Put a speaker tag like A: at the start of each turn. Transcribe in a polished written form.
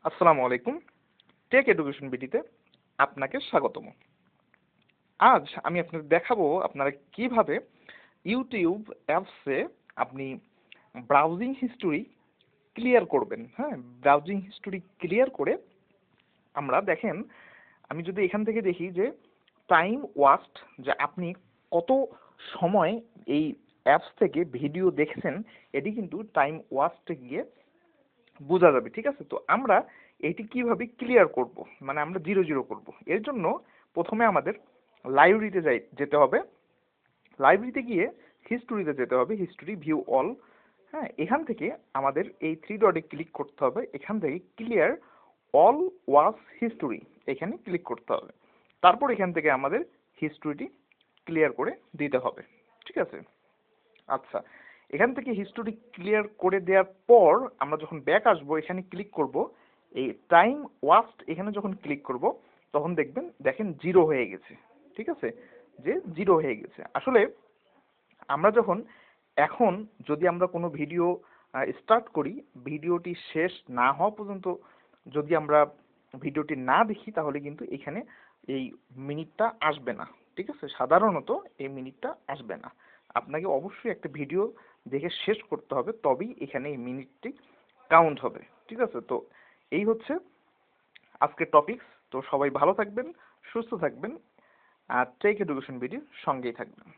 A: আসসালামু আলাইকুম। Take education বিডিতে আপনাকে স্বাগতম। আজ আমি আপনাদের দেখাবো আপনারা কিভাবে ইউটিউব অ্যাপসে আপনি ব্রাউজিং হিস্টোরি ক্লিয়ার করবেন। হ্যাঁ, ব্রাউজিং হিস্টোরি ক্লিয়ার করে আমরা দেখেন, আমি যদি এখান থেকে দেখি যে টাইম ওয়াস্ট, যে আপনি কত সময় এই অ্যাপস থেকে ভিডিও দেখছেন, এটি কিন্তু টাইম ওয়াস্টে গিয়ে বোঝা যাবে। ঠিক আছে, তো আমরা এটি কিভাবে ক্লিয়ার করব, মানে আমরা জিরো জিরো করব। এর জন্য প্রথমে আমাদের লাইব্রেরিতে যেতে হবে। লাইব্রেরিতে গিয়ে হিস্টোরিতে যেতে হবে, হিস্টোরি ভিউ অল। হ্যাঁ, এখান থেকে আমাদের এই থ্রি ডটে ক্লিক করতে হবে। এখান থেকে ক্লিয়ার অল ওয়াচ হিস্টোরি এখানে ক্লিক করতে হবে। তারপর এখান থেকে আমাদের হিস্টোরিটি ক্লিয়ার করে দিতে হবে। ঠিক আছে, আচ্ছা, এখান থেকে হিস্টোরি ক্লিয়ার করে দেওয়ার পর আমরা যখন ব্যাক আসবো, এখানে ক্লিক করব, এই টাইম ওয়াস্ট এখানে যখন ক্লিক করব তখন দেখেন জিরো হয়ে গেছে। ঠিক আছে, যে জিরো হয়ে গেছে। আসলে আমরা যখন এখন যদি আমরা কোনো ভিডিও স্টার্ট করি, ভিডিওটি শেষ না হওয়া পর্যন্ত যদি আমরা ভিডিওটি না দেখি, তাহলে কিন্তু এখানে এই মিনিটটা আসবে না। ঠিক আছে, সাধারণত এই মিনিটটা আসবে না। আপনাকে অবশ্যই একটা ভিডিও দেখে শেষ করতে হবে, তবেই এখানে এই মিনিটটি কাউন্ট হবে। ঠিক আছে, তো এই হচ্ছে আজকের টপিকস। তো সবাই ভালো থাকবেন, সুস্থ থাকবেন, আর টেক এডুকেশন ভিডিওর সঙ্গেই থাকবেন।